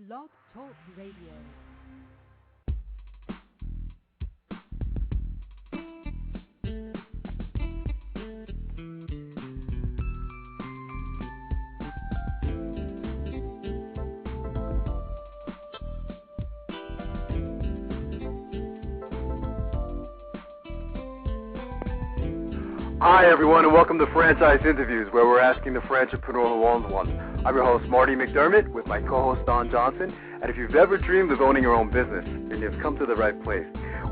Blog Talk Radio. Hi, everyone, and welcome to Franchise Interviews, where we're asking the franchipreneur who owns one. I'm your host, Marty McDermott, with my co-host, Don Johnson. And if you've ever dreamed of owning your own business, then you've come to the right place.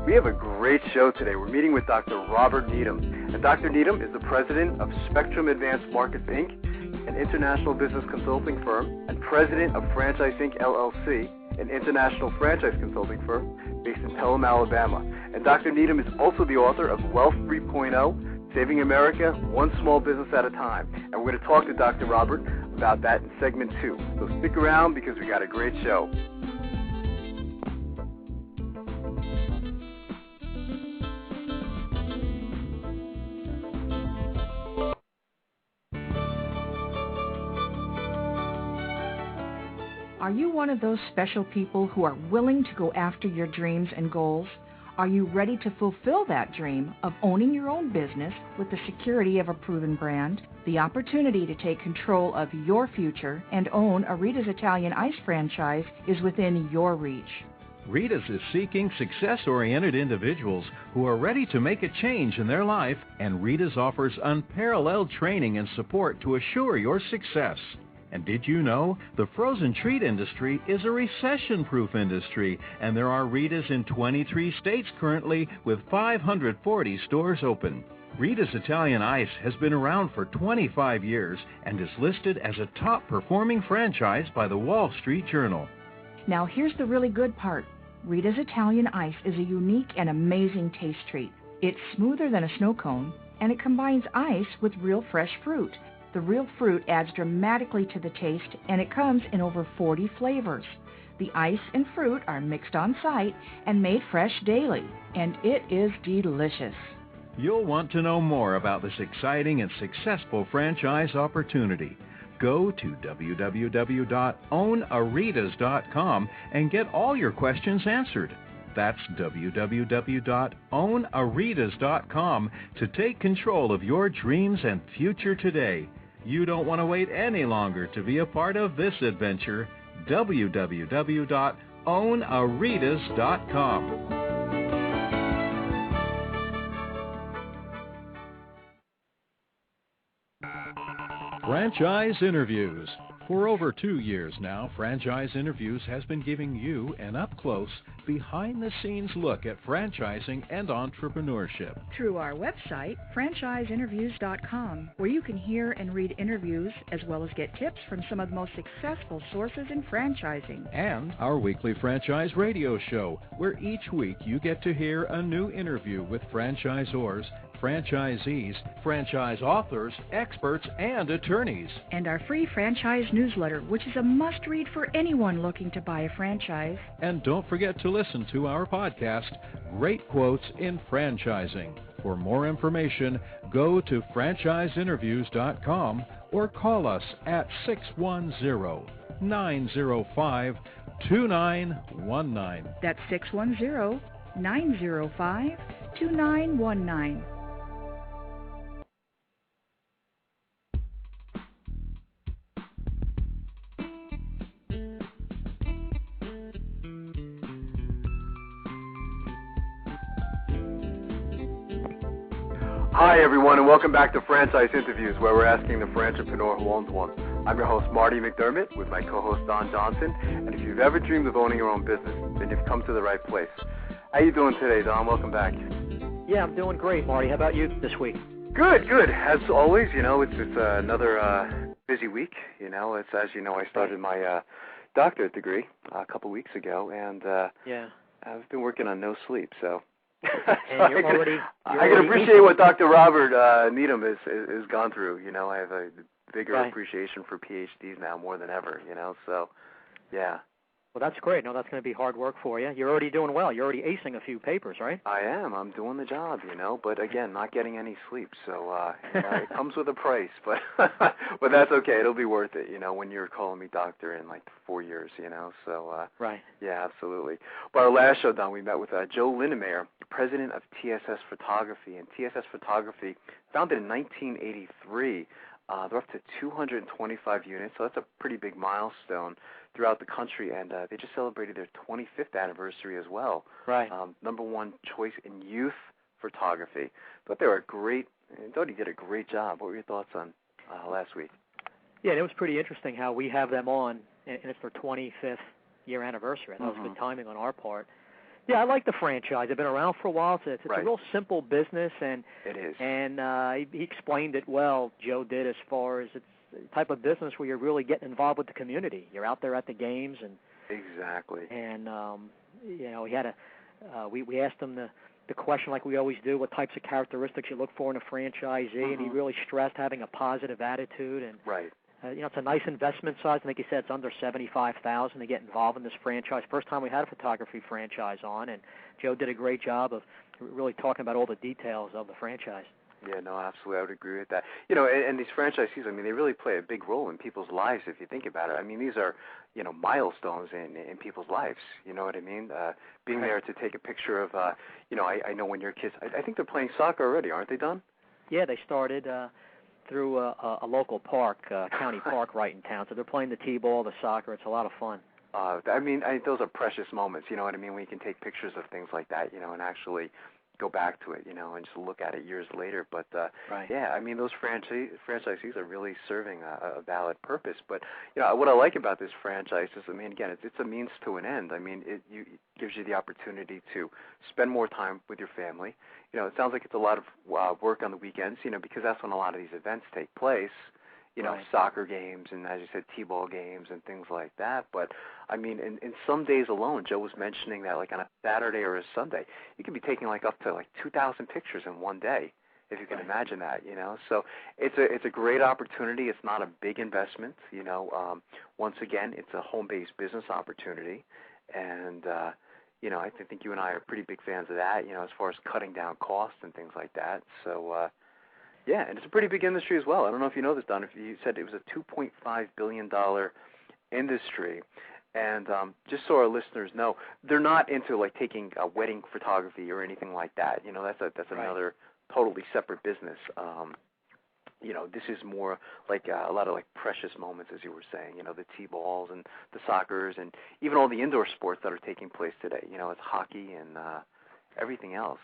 We have a great show today. We're meeting with Dr. Robert Needham. And Dr. Needham is the president of Spectrum Advanced Markets, Inc., an international business consulting firm, and president of Franchise Inc., LLC, an international franchise consulting firm based in Pelham, Alabama. And Dr. Needham is also the author of Wealth 3.0, Saving America, One Small Business at a Time. And we're going to talk to Dr. Robert about that in segment 2. So stick around because we got a great show. Are you one of those special people who are willing to go after your dreams and goals? Are you ready to fulfill that dream of owning your own business with the security of a proven brand, the opportunity to take control of your future and own a Rita's Italian Ice franchise is within your reach? Rita's is seeking success-oriented individuals who are ready to make a change in their life, and Rita's offers unparalleled training and support to assure your success. And did you know the frozen treat industry is a recession-proof industry, and there are Rita's in 23 states currently with 540 stores open. Rita's Italian Ice has been around for 25 years and is listed as a top-performing franchise by the Wall Street Journal. Now here's the really good part. Rita's Italian Ice is a unique and amazing taste treat. It's smoother than a snow cone, and it combines ice with real fresh fruit. The real fruit adds dramatically to the taste, and it comes in over 40 flavors. The ice and fruit are mixed on site and made fresh daily, and it is delicious. You'll want to know more about this exciting and successful franchise opportunity. Go to www.ownaritas.com and get all your questions answered. That's www.ownaritas.com to take control of your dreams and future today. You don't want to wait any longer to be a part of this adventure. www.ownaritas.com. Franchise Interviews. For over 2 years now, Franchise Interviews has been giving you an up-close, behind-the-scenes look at franchising and entrepreneurship. Through our website, franchiseinterviews.com, where you can hear and read interviews as well as get tips from some of the most successful sources in franchising. And our weekly franchise radio show, where each week you get to hear a new interview with franchisors, franchisees, franchise authors, experts, and attorneys. And our free franchise newsletter, which is a must-read for anyone looking to buy a franchise. And don't forget to listen to our podcast, Great Quotes in Franchising. For more information, go to franchiseinterviews.com or call us at 610-905-2919. That's 610-905-2919. Hi, everyone, and welcome back to Franchise Interviews, where we're asking the franchipreneur who owns one. I'm your host, Marty McDermott, with my co-host, Don Johnson. And if you've ever dreamed of owning your own business, then you've come to the right place. How you doing today, Don? Welcome back. Yeah, I'm doing great, Marty. How about you this week? Good, good. As always, it's another busy week. It's, as you know, I started my doctorate degree a couple weeks ago, and I've been working on no sleep, so... And I can appreciate what Dr. Robert Needham has gone through. I have a bigger appreciation for PhDs now more than ever, so, yeah. Well, that's great. No, that's going to be hard work for you. You're already doing well. You're already acing a few papers, right? I am. I'm doing the job, but again, not getting any sleep. So it comes with a price, but but that's okay. It'll be worth it, when you're calling me doctor in like 4 years, So right. Yeah, absolutely. But our last show, Don, we met with Joe Lindemeyer, president of TSS Photography, and TSS Photography, founded in 1983. They're up to 225 units, so that's a pretty big milestone throughout the country, and they just celebrated their 25th anniversary as well. Right. Number one choice in youth photography. Thought they were thought he did a great job. What were your thoughts on last week? Yeah, it was pretty interesting how we have them on, and it's their 25th year anniversary. I thought it was good timing on our part. Yeah, I like the franchise. They've been around for a while. It's right. a real simple business, and it is. And he explained it well. Joe did, as far as it's the type of business where you're really getting involved with the community. You're out there at the games, and exactly. And he had we asked him the question like we always do: what types of characteristics you look for in a franchisee? And he really stressed having a positive attitude. And right. It's a nice investment size. I think he said it's under $75,000 to get involved in this franchise. First time we had a photography franchise on, and Joe did a great job of really talking about all the details of the franchise. Yeah, no, absolutely. I would agree with that. And these franchisees, they really play a big role in people's lives if you think about it. These are, milestones in people's lives. You know what I mean? Being there to take a picture of, I know when your kids, I think they're playing soccer already, aren't they, Don? Yeah, they started through a local park, county park right in town. So they're playing the t-ball, the soccer. It's a lot of fun. Those are precious moments, you know what I mean, when you can take pictures of things like that, and actually go back to it, and just look at it years later. But, right. Yeah, those franchisees are really serving a valid purpose. But, what I like about this franchise is, again, it's a means to an end. It gives you the opportunity to spend more time with your family. It sounds like it's a lot of work on the weekends, because that's when a lot of these events take place. Right. Soccer games and, as you said, t-ball games and things like that. But, in some days alone, Joe was mentioning that, like on a Saturday or a Sunday, you could be taking up to 2,000 pictures in one day, if you can imagine that, So it's a great opportunity. It's not a big investment, Once again, it's a home-based business opportunity. And, I think you and I are pretty big fans of that, as far as cutting down costs and things like that. So, yeah, and it's a pretty big industry as well. I don't know if you know this, Don. If you said it was a $2.5 billion industry, and just so our listeners know, they're not into taking wedding photography or anything like that. That's another totally separate business. This is more like a lot of precious moments, as you were saying. The t-balls and the soccers and even all the indoor sports that are taking place today. It's hockey and everything else.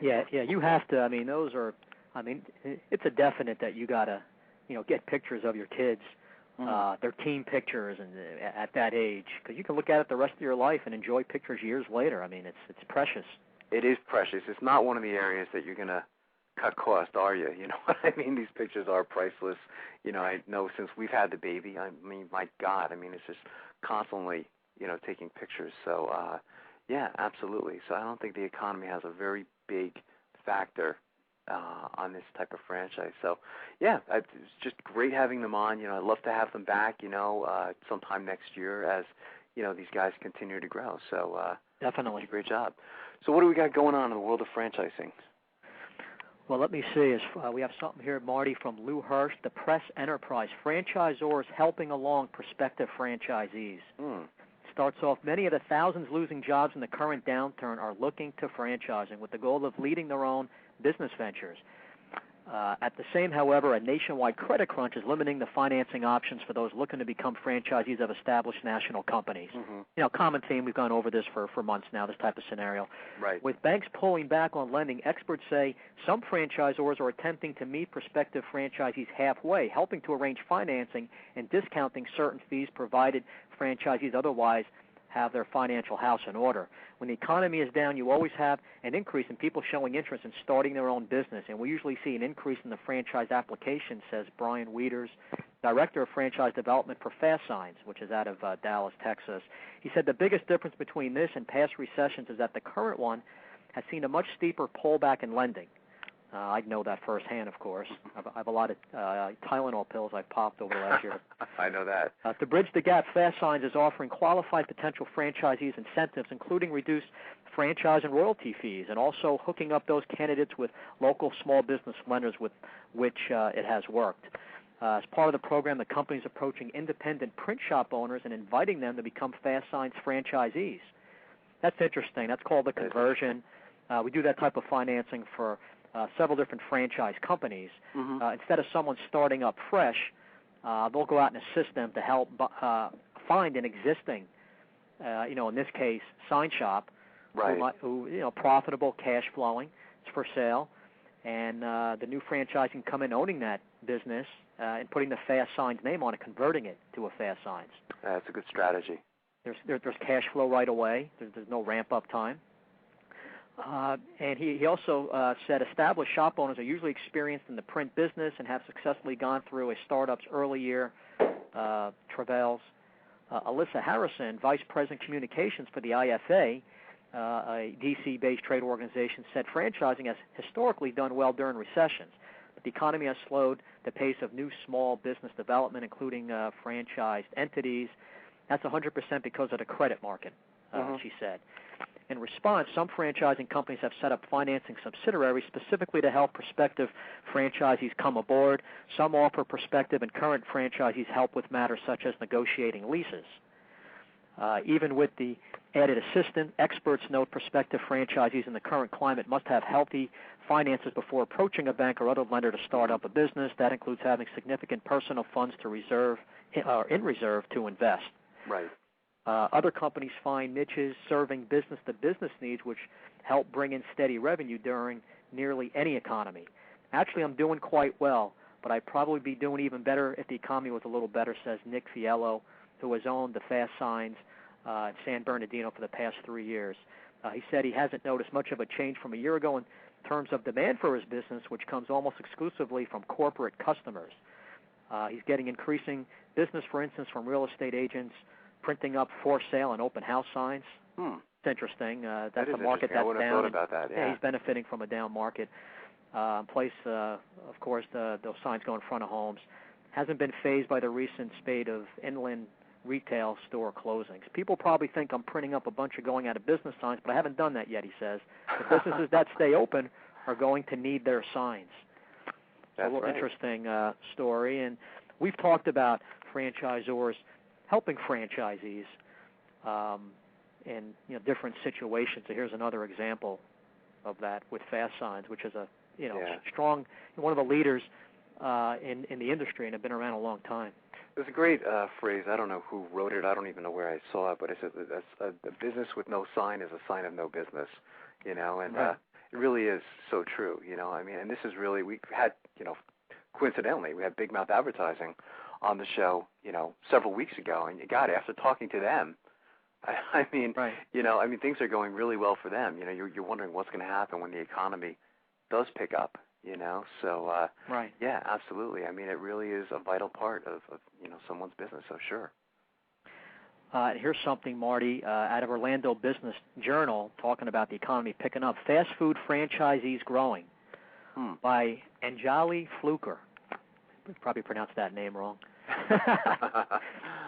Yeah, you have to. Those are. It's a definite that you gotta, get pictures of your kids, their team pictures, and at that age, because you can look at it the rest of your life and enjoy pictures years later. It's precious. It is precious. It's not one of the areas that you're gonna cut cost, are you? You know what I mean? These pictures are priceless. I know since we've had the baby. My God. It's just constantly, taking pictures. So, yeah, absolutely. So I don't think the economy has a very big factor on this type of franchise. So, yeah, it's just great having them on. I'd love to have them back, sometime next year as, these guys continue to grow. So, definitely. Great job. So what do we got going on in the world of franchising? Well, let me see. We have something here, Marty, from Lou Hirsch, the Press Enterprise, franchisors helping along prospective franchisees. Starts off, many of the thousands losing jobs in the current downturn are looking to franchising with the goal of leading their own business ventures. At the same, however, a nationwide credit crunch is limiting the financing options for those looking to become franchisees of established national companies. Common theme, we've gone over this for months now, this type of scenario. Right. With banks pulling back on lending, experts say some franchisors are attempting to meet prospective franchisees halfway, helping to arrange financing and discounting certain fees provided franchisees otherwise have their financial house in order. When the economy is down, you always have an increase in people showing interest in starting their own business, and we usually see an increase in the franchise application, says Brian Wieters, Director of Franchise Development for Fast Signs, which is out of Dallas, Texas. He said the biggest difference between this and past recessions is that the current one has seen a much steeper pullback in lending. I know that firsthand, of course. I have a lot of Tylenol pills I've popped over the last year. I know that. To bridge the gap, Fast Signs is offering qualified potential franchisees incentives, including reduced franchise and royalty fees, and also hooking up those candidates with local small business lenders with which it has worked. As part of the program, the company is approaching independent print shop owners and inviting them to become Fast Signs franchisees. That's interesting. That's called a conversion. We do that type of financing for several different franchise companies. Instead of someone starting up fresh, they'll go out and assist them to help find an existing, in this case, sign shop, who profitable, cash flowing, it's for sale, and the new franchisee can come in owning that business and putting the Fast Signs name on it, converting it to a Fast Signs. That's a good strategy. There's cash flow right away. There's no ramp-up time. And he also said established shop owners are usually experienced in the print business and have successfully gone through a startup's early year travails. Alyssa Harrison, Vice President Communications for the IFA, a D.C.-based trade organization, said franchising has historically done well during recessions, but the economy has slowed the pace of new small business development, including franchised entities. That's 100% because of the credit market, she said. In response, some franchising companies have set up financing subsidiaries specifically to help prospective franchisees come aboard. Some offer prospective and current franchisees help with matters such as negotiating leases. Even with the added assistance, experts note prospective franchisees in the current climate must have healthy finances before approaching a bank or other lender to start up a business. That includes having significant personal funds to in reserve to invest. Right. Other companies find niches serving business-to-business needs which help bring in steady revenue during nearly any economy. Actually, I'm doing quite well, but I'd probably be doing even better if the economy was a little better, says Nick Fiello, who has owned the Fast Signs in San Bernardino for the past 3 years. He said he hasn't noticed much of a change from a year ago in terms of demand for his business, which comes almost exclusively from corporate customers. He's getting increasing business, for instance, from real estate agents, printing up for sale and open house signs. It's interesting. That's a market that's down. I wouldn't have thought about that. Yeah, he's benefiting from a down market. Of course, those signs go in front of homes. Hasn't been fazed by the recent spate of inland retail store closings. People probably think I'm printing up a bunch of going out of business signs, but I haven't done that yet, he says. The businesses that stay open are going to need their signs. That's a little right. Interesting story. And we've talked about franchisors helping franchisees in different situations. So here's another example of that with Fast Signs, which is a strong, one of the leaders in the industry and have been around a long time. There's a great phrase. I don't know who wrote it. I don't even know where I saw it, but it says a business with no sign is a sign of no business. And right. It really is so true. I mean, and this is really, we had, coincidentally, we had Big Mouth Advertising on the show, several weeks ago, and God, after talking to them, I mean, right. Things are going really well for them. You're wondering what's going to happen when the economy does pick up. So right. Yeah, absolutely. I mean, it really is a vital part of someone's business. So sure. Here's something, Marty, out of Orlando Business Journal, talking about the economy picking up. Fast food franchisees growing by Anjali Fluker. Probably pronounced that name wrong.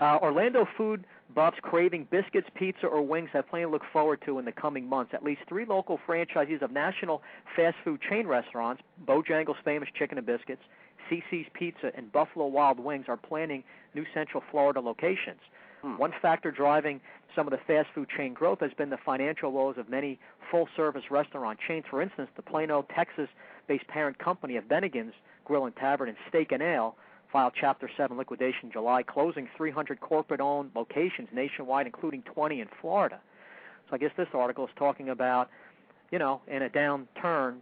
Orlando food buffs craving biscuits, pizza, or wings have plenty to look forward to in the coming months. At least 3 local franchisees of national fast food chain restaurants, Bojangles' famous chicken and biscuits, CC's Pizza, and Buffalo Wild Wings, are planning new Central Florida locations. One factor driving some of the fast food chain growth has been the financial woes of many full-service restaurant chains. For instance, the Plano, Texas-based parent company of Bennigan's Grill and Tavern and Steak and Ale filed Chapter 7 liquidation in July, closing 300 corporate-owned locations nationwide, including 20 in Florida. So I guess this article is talking about, in a downturn,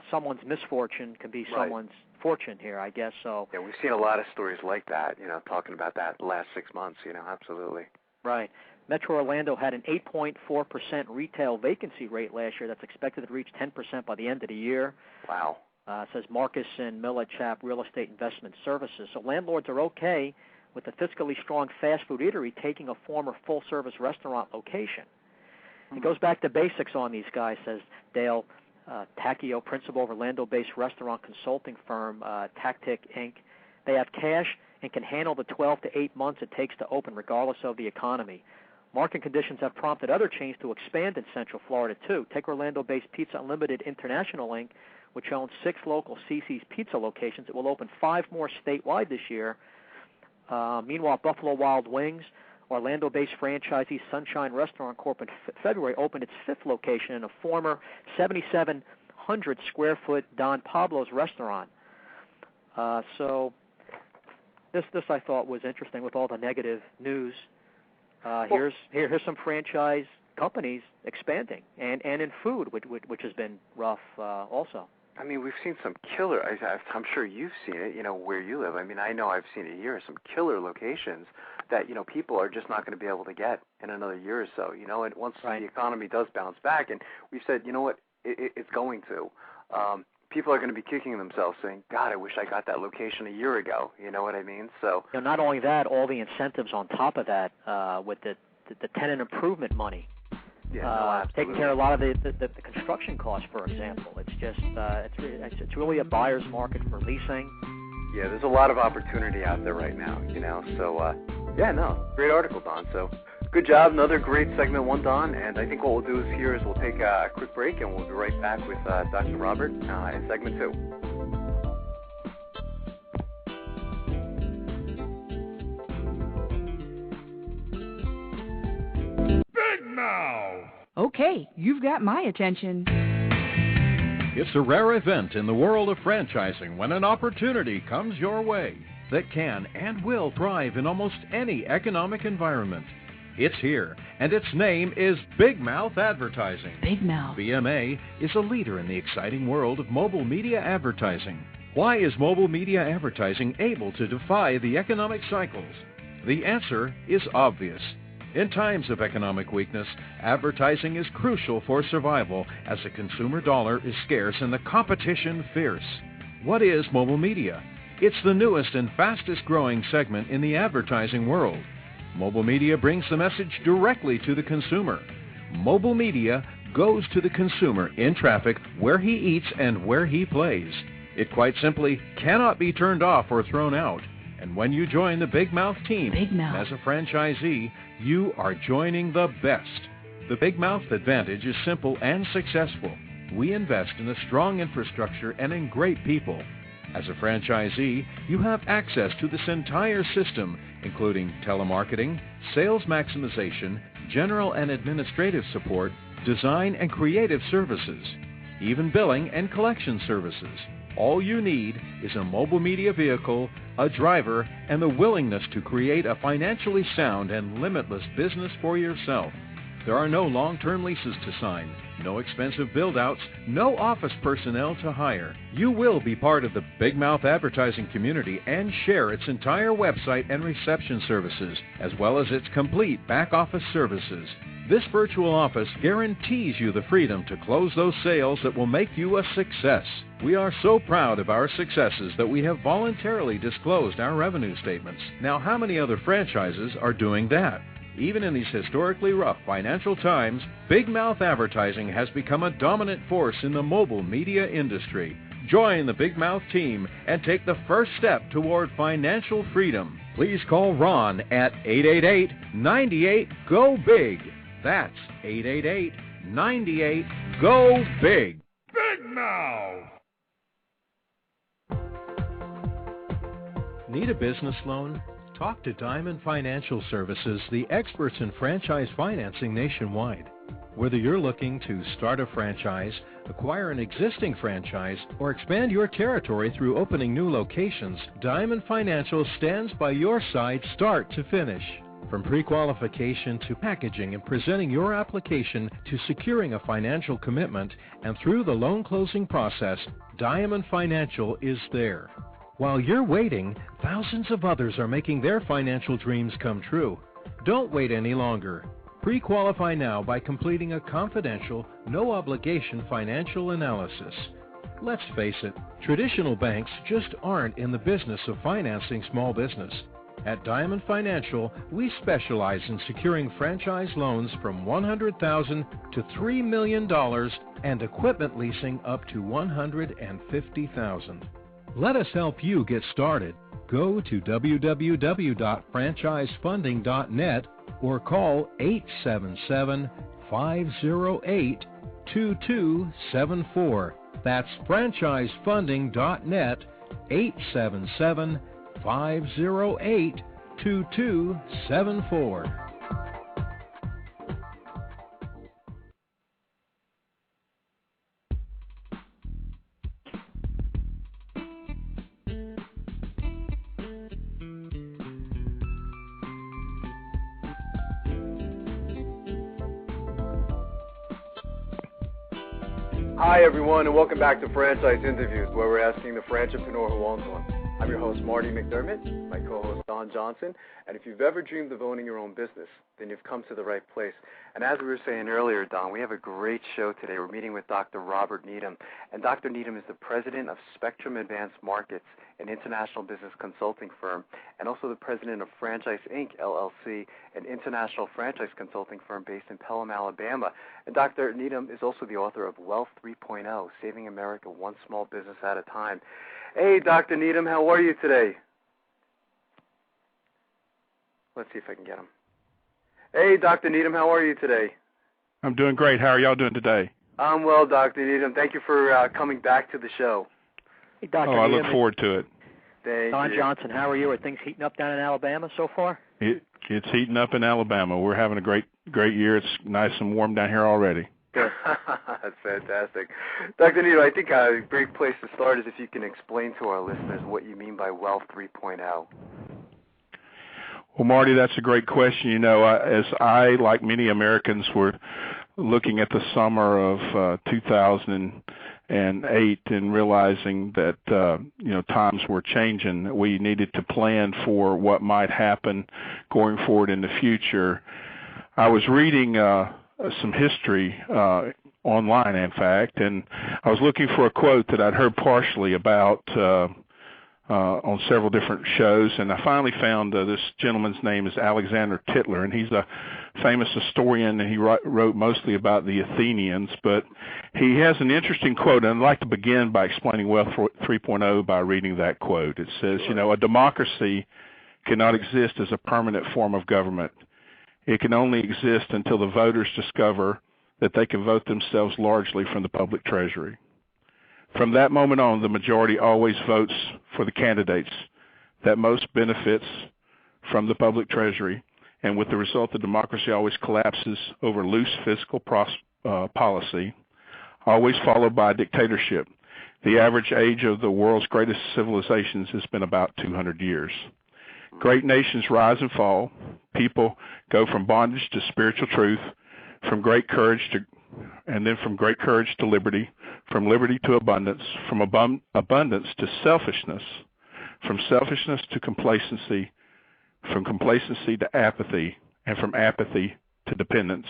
someone's misfortune can be someone's fortune here, I guess. So yeah, we've seen a lot of stories like that, talking about that the last 6 months, absolutely. Right. Metro Orlando had an 8.4% retail vacancy rate last year that's expected to reach 10% by the end of the year. Wow. Says Marcus and Millichap Real Estate Investment Services. So landlords are okay with the fiscally strong fast food eatery taking a former full-service restaurant location. It goes back to basics on these guys, says Dale Takio Principal, Orlando-based restaurant consulting firm, Tactic Inc. They have cash and can handle the 12 to 8 months it takes to open regardless of the economy. Market conditions have prompted other chains to expand in Central Florida, too. Take Orlando-based Pizza Unlimited International Inc., which owns 6 local CC's Pizza locations. It will open 5 more statewide this year. Meanwhile, Buffalo Wild Wings, Orlando-based franchisee Sunshine Restaurant Corp. in February opened its 5th location in a former 7,700-square-foot Don Pablo's restaurant. So this I thought was interesting with all the negative news. Here's some franchise companies expanding, and in food, which has been rough also. I mean, we've seen some killer, I'm sure you've seen it, where you live. I mean, I know I've seen it here, some killer locations that, people are just not going to be able to get in another year or so, and once the economy does bounce back, and we've said, you know what, it's going to. People are going to be kicking themselves saying, God, I wish I got that location a year ago, you know what I mean? So not only that, all the incentives on top of that with the tenant improvement money. Yeah, taking care of a lot of the construction costs, for example. It's just it's really a buyer's market for leasing. Yeah, there's a lot of opportunity out there right now, So great article, Don. So good job, another great segment one, Don. And I think what we'll do is we'll take a quick break and we'll be right back with Dr. Robert in segment 2. Okay, you've got my attention. It's a rare event in the world of franchising when an opportunity comes your way that can and will thrive in almost any economic environment. It's here, and its name is Big Mouth Advertising. Big Mouth. BMA is a leader in the exciting world of mobile media advertising. Why is mobile media advertising able to defy the economic cycles? The answer is obvious. In times of economic weakness, advertising is crucial for survival as the consumer dollar is scarce and the competition fierce. What is mobile media? It's the newest and fastest growing segment in the advertising world. Mobile media brings the message directly to the consumer. Mobile media goes to the consumer in traffic where he eats and where he plays. It quite simply cannot be turned off or thrown out. And when you join the Big Mouth team as a franchisee, you are joining the best. The Big Mouth advantage is simple and successful. We invest in a strong infrastructure and in great people. As a franchisee, you have access to this entire system, including telemarketing, sales maximization, general and administrative support, design and creative services, even billing and collection services. All you need is a mobile media vehicle, a driver, and the willingness to create a financially sound and limitless business for yourself. There are no long-term leases to sign, no expensive build-outs, no office personnel to hire. You will be part of the Big Mouth advertising community and share its entire website and reception services, as well as its complete back-office services. This virtual office guarantees you the freedom to close those sales that will make you a success. We are so proud of our successes that we have voluntarily disclosed our revenue statements. Now, how many other franchises are doing that? Even in these historically rough financial times, Big Mouth Advertising has become a dominant force in the mobile media industry. Join the Big Mouth team and take the first step toward financial freedom. Please call Ron at 888-98-GO-BIG. That's 888-98-GO-BIG. Big Mouth! Need a business loan? Talk to Diamond Financial Services, the experts in franchise financing nationwide. Whether you're looking to start a franchise, acquire an existing franchise, or expand your territory through opening new locations, Diamond Financial stands by your side start to finish. From pre-qualification to packaging and presenting your application to securing a financial commitment and through the loan closing process, Diamond Financial is there. While you're waiting, thousands of others are making their financial dreams come true. Don't wait any longer. Pre-qualify now by completing a confidential, no-obligation financial analysis. Let's face it, traditional banks just aren't in the business of financing small business. At Diamond Financial, we specialize in securing franchise loans from $100,000 to $3 million and equipment leasing up to $150,000. Let us help you get started. Go to www.franchisefunding.net or call 877-508-2274. That's franchisefunding.net, 877-508-2274. Hi, everyone, and welcome back to Franchise Interviews, where we're asking the franchipreneur who owns one. I'm your host, Marty McDermott, my co-host, Don Johnson, and if you've ever dreamed of owning your own business, then you've come to the right place. And as we were saying earlier, Don, we have a great show today. We're meeting with Dr. Robert Needham, and Dr. Needham is the president of Spectrum Advanced Markets, an international business consulting firm, and also the president of Franchise Inc., LLC, an international franchise consulting firm based in Pelham, Alabama. And Dr. Needham is also the author of Wealth 3.0, Saving America One Small Business at a Time. Hey, Dr. Needham, how are you today? Let's see if I can get him. Hey, Dr. Needham, how are you today? I'm doing great. How are y'all doing today? I'm well, Dr. Needham. Thank you for coming back to the show. Hey, Dr. I Needham, look forward to it. Thank Don you. Johnson, how are you? Are things heating up down in Alabama so far? It's heating up in Alabama. We're having a great year. It's nice and warm down here already. That's fantastic. Dr. Needham, I think a great place to start is if you can explain to our listeners what you mean by Wealth 3.0. Well, Marty, that's a great question. You know, as I, like many Americans, were looking at the summer of 2008 and realizing that, times were changing, we needed to plan for what might happen going forward in the future. I was reading some history online, in fact, and I was looking for a quote that I'd heard partially about on several different shows, and I finally found this gentleman's name is Alexander Tytler, and he's a famous historian, and he wrote mostly about the Athenians, but he has an interesting quote, and I'd like to begin by explaining Wealth 3.0 by reading that quote. It says, a democracy cannot exist as a permanent form of government. It can only exist until the voters discover that they can vote themselves largely from the public treasury. From that moment on, the majority always votes for the candidates that most benefits from the public treasury, and with the result, the democracy always collapses over loose fiscal policy, always followed by dictatorship. The average age of the world's greatest civilizations has been about 200 years. Great nations rise and fall. People go from bondage to spiritual truth, from great courage to liberty, from liberty to abundance, from abundance to selfishness, from selfishness to complacency, from complacency to apathy, and from apathy to dependence,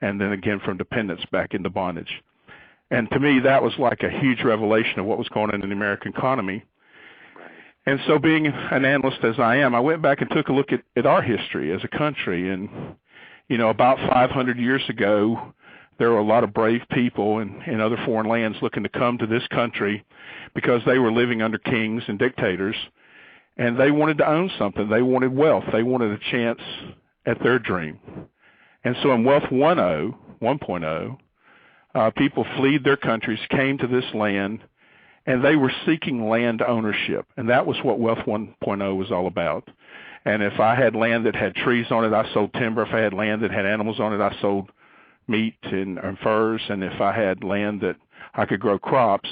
and then again from dependence back into bondage. And to me, that was like a huge revelation of what was going on in the American economy. And so being an analyst as I am, I went back and took a look at our history as a country. And, about 500 years ago, there were a lot of brave people in other foreign lands looking to come to this country because they were living under kings and dictators, and they wanted to own something. They wanted wealth. They wanted a chance at their dream. And so in Wealth 1.0, people fled their countries, came to this land, and they were seeking land ownership. And that was what Wealth 1.0 was all about. And if I had land that had trees on it, I sold timber. If I had land that had animals on it, I sold meat and furs. And if I had land that I could grow crops,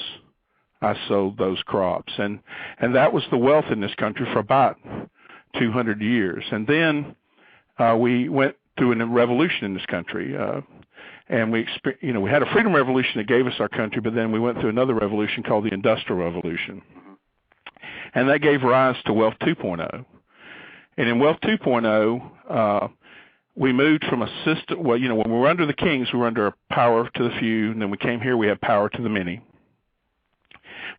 I sold those crops. And that was the wealth in this country for about 200 years. And then we went through a revolution in this country. And we had a freedom revolution that gave us our country, but then we went through another revolution called the Industrial Revolution. And that gave rise to Wealth 2.0. And in Wealth 2.0, we moved from a system, when we were under the kings, we were under power to the few, and then we came here, we had power to the many.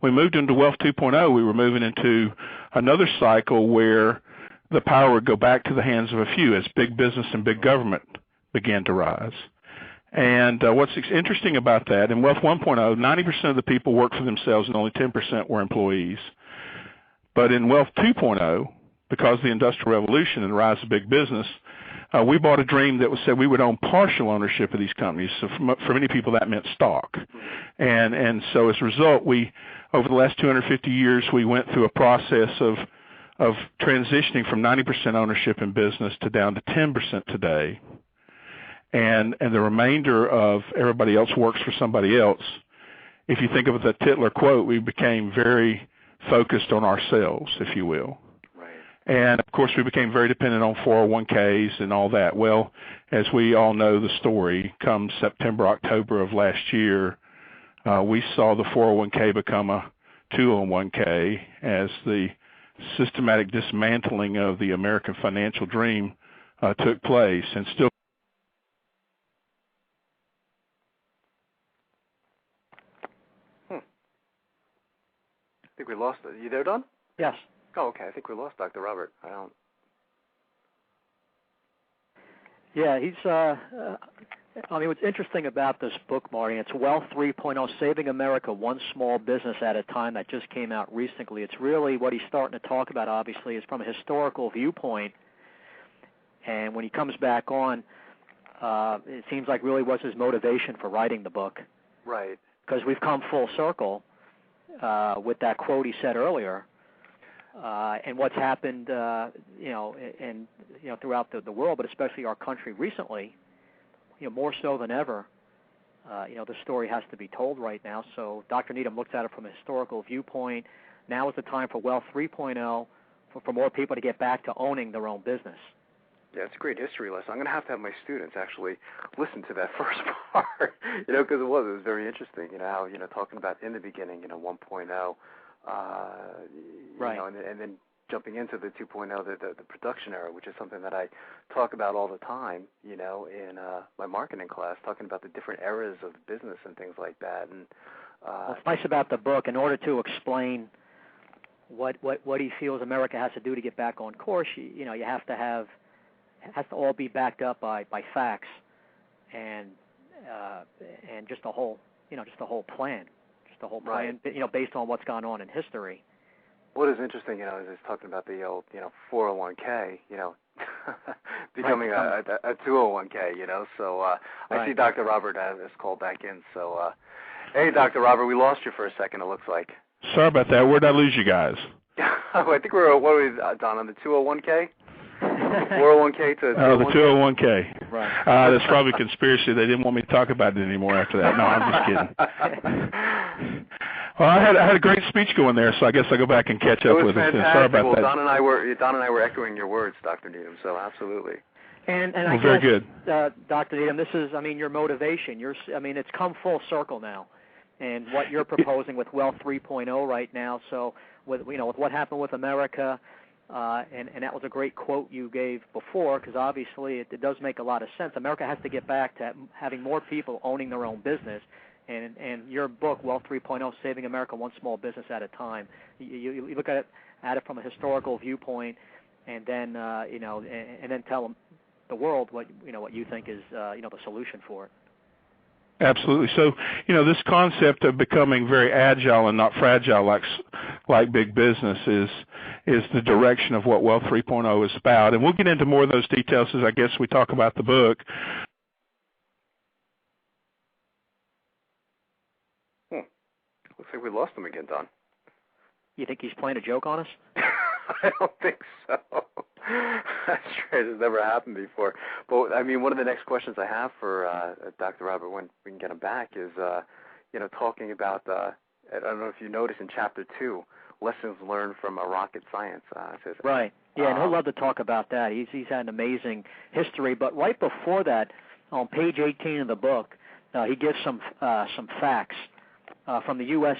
We moved into Wealth 2.0, we were moving into another cycle where the power would go back to the hands of a few as big business and big government began to rise. And what's interesting about that, in Wealth 1.0, 90% of the people worked for themselves and only 10% were employees. But in Wealth 2.0, because of the Industrial Revolution and the rise of big business, we bought a dream that said we would own partial ownership of these companies. So for many people, that meant stock. And so as a result, over the last 250 years, we went through a process of transitioning from 90% ownership in business to down to 10% today. And the remainder of everybody else works for somebody else. If you think of the Tytler quote, we became very focused on ourselves, if you will. And, of course, we became very dependent on 401ks and all that. Well, as we all know the story, come September, October of last year, we saw the 401k become a 201k as the systematic dismantling of the American financial dream took place. And still, I think we lost it. You there, Don? Yes. Oh, okay. I think we lost Dr. Robert. I don't. Yeah, he's. I mean, what's interesting about this book, Marty, it's Wealth 3.0, Saving America One Small Business at a Time, that just came out recently. It's really what he's starting to talk about, obviously, is from a historical viewpoint. And when he comes back on, it seems like really was his motivation for writing the book. Right. Because we've come full circle with that quote he said earlier. And what's happened, throughout the world, but especially our country recently, more so than ever, the story has to be told right now. So Dr. Needham looks at it from a historical viewpoint. Now is the time for Wealth 3.0 for more people to get back to owning their own business. Yeah, it's a great history lesson. I'm going to have my students actually listen to that first part, because it was very interesting, how, talking about in the beginning, 1.0, right. And then jumping into the 2.0, the production era, which is something that I talk about all the time, in my marketing class, talking about the different eras of business and things like that. And what's nice about the book, in order to explain what he feels America has to do to get back on course, you have to have, it has to all be backed up by facts and just a whole plan. The whole plan, right. Based on what's gone on in history. What is interesting, is talking about the old, 401k, becoming a 201k, So right. I see Dr. Robert has called back in. So, hey, Dr. Robert, we lost you for a second. It looks like. Sorry about that. Where'd I lose you guys? I think we're Don, on the 201k. 401k to 201K? Oh, the 201k. Right. That's probably a conspiracy. They didn't want me to talk about it anymore after that. No, I'm just kidding. Well, I had a great speech going there, so I guess I'll go back and catch up with it. Sorry about that. Don and I were echoing your words, Dr. Needham. So absolutely. And I guess, very good, Dr. Needham. This is, your motivation. It's come full circle now, and what you're proposing with Wealth 3.0 right now. So with what happened with America. And that was a great quote you gave before, because obviously it does make a lot of sense. America has to get back to having more people owning their own business. And your book, Wealth 3.0, Saving America One Small Business at a Time, you look at it from a historical viewpoint, and then and then tell the world what you think is the solution for it. Absolutely. So, this concept of becoming very agile and not fragile like big business is the direction of what Wealth 3.0 is about. And we'll get into more of those details as I guess we talk about the book. Looks like we lost him again, Don. You think he's playing a joke on us? I don't think so. That's right. It's never happened before. But, one of the next questions I have for Dr. Robert, when we can get him back, is, talking about, I don't know if you noticed in Chapter 2, lessons learned from a rocket science. Right. Yeah, and he'll love to talk about that. He's had an amazing history. But right before that, on page 18 of the book, he gives some facts from the U.S.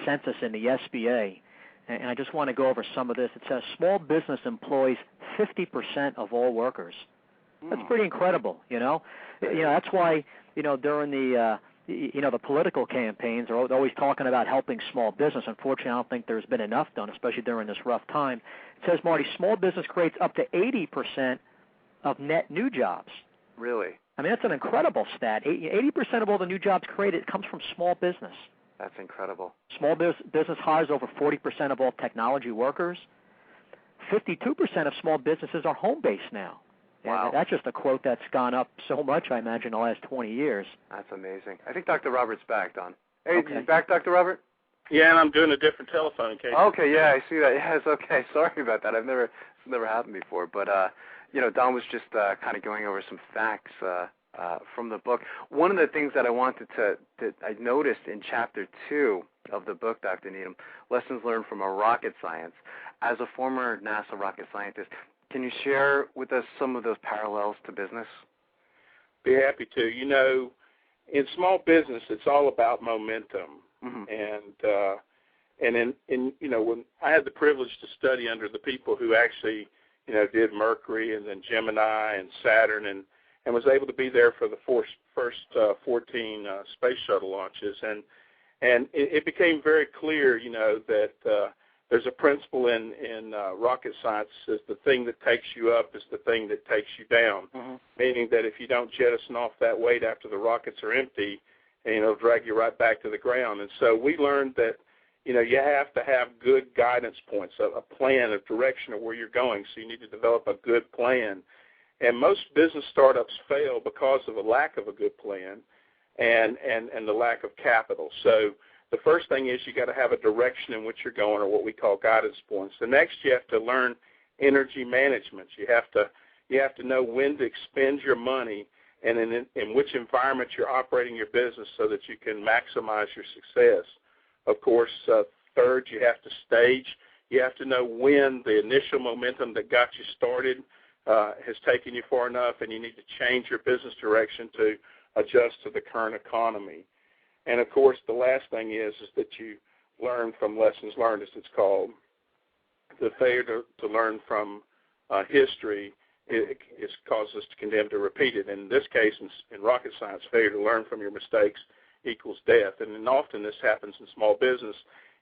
Census and the SBA. And I just want to go over some of this. It says small business employs 50% of all workers. That's pretty incredible, That's why, during the the political campaigns are always talking about helping small business. Unfortunately, I don't think there's been enough done, especially during this rough time. It says, Marty, small business creates up to 80% of net new jobs. Really? I mean, that's an incredible stat. 80% of all the new jobs created comes from small business. That's incredible. Small business hires over 40% of all technology workers. 52% of small businesses are home-based now. Wow. And that's just a quote that's gone up so much, I imagine, in the last 20 years. That's amazing. I think Dr. Robert's back, Don. Hey, Okay. You back, Dr. Robert? Yeah, and I'm doing a different telephone in case. Okay, yeah, I see that. Yes, okay. Sorry about that. It's never happened before. But, Don was just kind of going over some facts from the book. One of the things that I noticed in Chapter 2 of the book, Dr. Needham, Lessons Learned from a Rocket Science. As a former NASA rocket scientist, can you share with us some of those parallels to business? Be happy to. In small business, it's all about momentum. Mm-hmm. And when I had the privilege to study under the people who actually, did Mercury and then Gemini and Saturn and was able to be there for the first 14 space shuttle launches. And it became very clear, that there's a principle in rocket science is the thing that takes you up is the thing that takes you down, mm-hmm. meaning that if you don't jettison off that weight after the rockets are empty, it'll drag you right back to the ground. And so we learned that, you have to have good guidance points, a plan, a direction of where you're going. So you need to develop a good plan. And most business startups fail because of a lack of a good plan and the lack of capital. So the first thing is you got to have a direction in which you're going, or what we call guidance points. The next, you have to learn energy management. You have to know when to expend your money and in which environment you're operating your business so that you can maximize your success. Of course, third, you have to stage. You have to know when the initial momentum that got you started has taken you far enough, and you need to change your business direction to adjust to the current economy. And, of course, the last thing is that you learn from lessons learned, as it's called. The failure to learn from history it causes us to condemn to repeat it. In this case, in rocket science, failure to learn from your mistakes equals death. And often this happens in small business.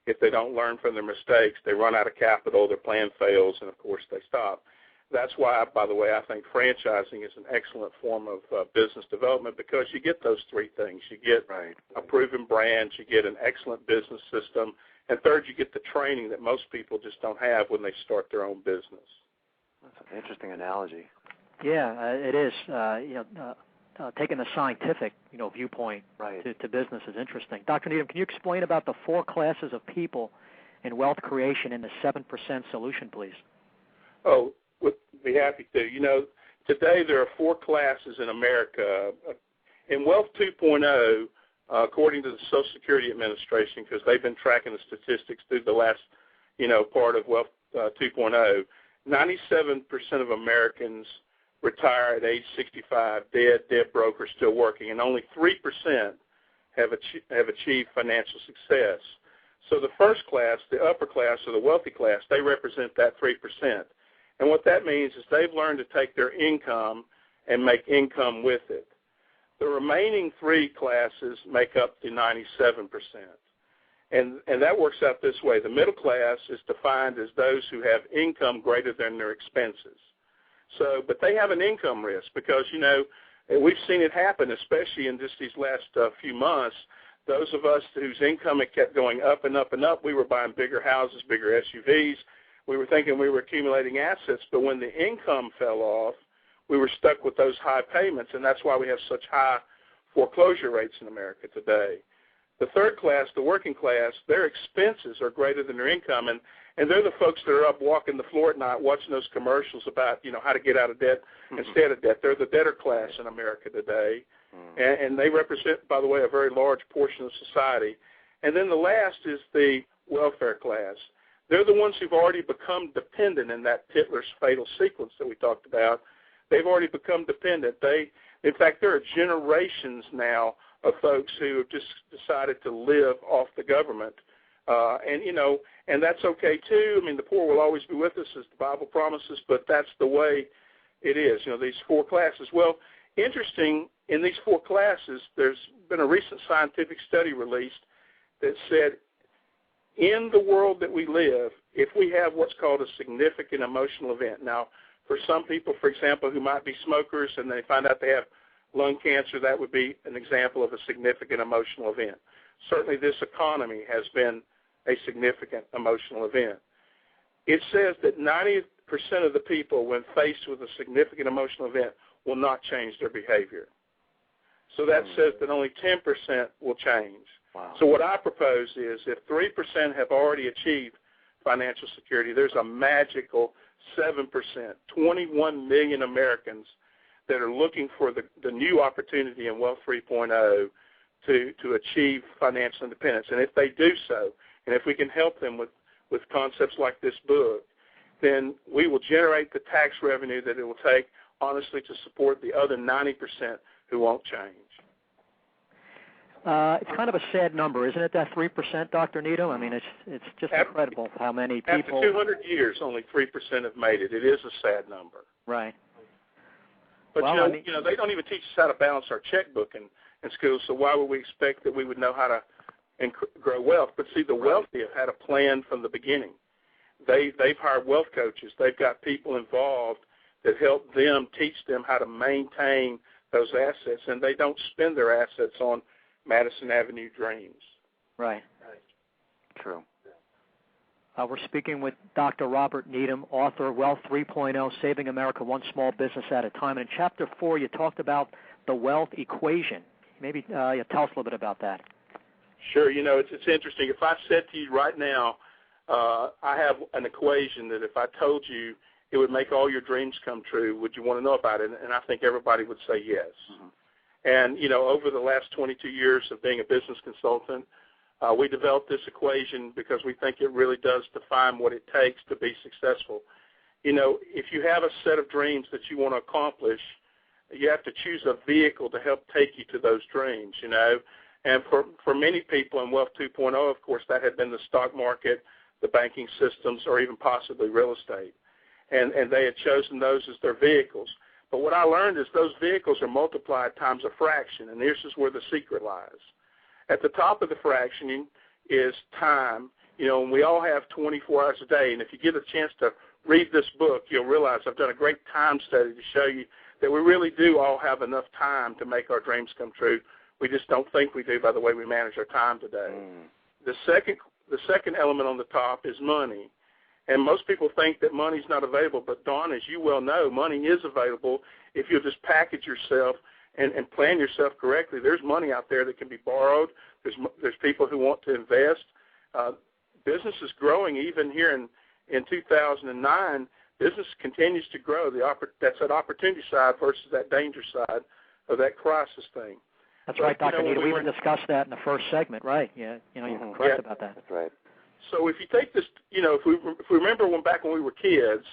If they don't learn from their mistakes, they run out of capital, their plan fails, and, of course, they stop. That's why, by the way, I think franchising is an excellent form of business development, because you get those three things. You get a proven brand, you get an excellent business system, and third, you get the training that most people just don't have when they start their own business. That's an interesting analogy. Yeah, it is. Taking the scientific, viewpoint to business is interesting. Dr. Needham, can you explain about the 4 classes of people in wealth creation in the 7% solution, please? Oh, would be happy to. Today there are 4 classes in America. In Wealth 2.0, according to the Social Security Administration, because they've been tracking the statistics through the last, part of Wealth 2.0, 97% of Americans retire at age 65, dead broke, or still working, and only 3% have achieved financial success. So the first class, the upper class or the wealthy class, they represent that 3%. And what that means is they've learned to take their income and make income with it. The remaining 3 classes make up the 97%. And that works out this way. The middle class is defined as those who have income greater than their expenses. So, but they have an income risk because, we've seen it happen, especially in just these last few months. Those of us whose income had kept going up and up and up, we were buying bigger houses, bigger SUVs. We were thinking we were accumulating assets, but when the income fell off, we were stuck with those high payments, and that's why we have such high foreclosure rates in America today. The third class, the working class, their expenses are greater than their income, and they're the folks that are up walking the floor at night watching those commercials about, how to get out of debt and stay out of debt. They're the debtor class in America today, and they represent, by the way, a very large portion of society. And then the last is the welfare class. They're the ones who've already become dependent in that Hitler's fatal sequence that we talked about. They've already become dependent. In fact, there are generations now of folks who have just decided to live off the government. And that's okay, too. I mean, the poor will always be with us, as the Bible promises, but that's the way it is, these 4 classes. Well, interesting, in these 4 classes, there's been a recent scientific study released that said in the world that we live, if we have what's called a significant emotional event. Now, for some people, for example, who might be smokers and they find out they have lung cancer, that would be an example of a significant emotional event. Certainly this economy has been a significant emotional event. It says that 90% of the people, when faced with a significant emotional event, will not change their behavior. So that says that only 10% will change. Wow. So what I propose is if 3% have already achieved financial security, there's a magical 7%, 21 million Americans that are looking for the new opportunity in Wealth 3.0 to achieve financial independence. And if they do so, and if we can help them with concepts like this book, then we will generate the tax revenue that it will take, honestly, to support the other 90% who won't change. It's kind of a sad number, isn't it, that 3%, Dr. Needham? I mean, it's just incredible how many people... After 200 years, only 3% have made it. It is a sad number. Right. But, well, you know, they don't even teach us how to balance our checkbook in school, so why would we expect that we would know how to grow wealth? But, see, the wealthy have had a plan from the beginning. They've hired wealth coaches. They've got people involved that help them, teach them how to maintain those assets, and they don't spend their assets on Madison Avenue dreams. Right. True. We're speaking with Dr. Robert Needham, author of Wealth 3.0, Saving America One Small Business at a Time. And in Chapter 4, you talked about the wealth equation. Maybe you tell us a little bit about that. Sure. You know, it's interesting. If I said to you right now, I have an equation that if I told you it would make all your dreams come true, would you want to know about it? And I think everybody would say yes. Mm-hmm. And, you know, over the last 22 years of being a business consultant, we developed this equation because we think it really does define what it takes to be successful. You know, if you have a set of dreams that you want to accomplish, you have to choose a vehicle to help take you to those dreams, you know. And for many people in Wealth 2.0, of course, that had been the stock market, the banking systems, or even possibly real estate. And they had chosen those as their vehicles. But what I learned is those vehicles are multiplied times a fraction, and this is where the secret lies. At the top of the fractioning is time. You know, and we all have 24 hours a day, and if you get a chance to read this book, you'll realize I've done a great time study to show you that we really do all have enough time to make our dreams come true. We just don't think we do by the way we manage our time today. The second element on the top is money. And most people think that money's not available, but, Dawn, as you well know, money is available if you'll just package yourself and plan yourself correctly. There's money out there that can be borrowed. There's people who want to invest. Business is growing even here in 2009. Business continues to grow. That's that opportunity side versus that danger side of that crisis thing. That's right, Dr. Needham. We discussed that in the first segment, right? Yeah, you know, you're correct about that. That's right. So if you take this, you know, if we remember back when we were kids,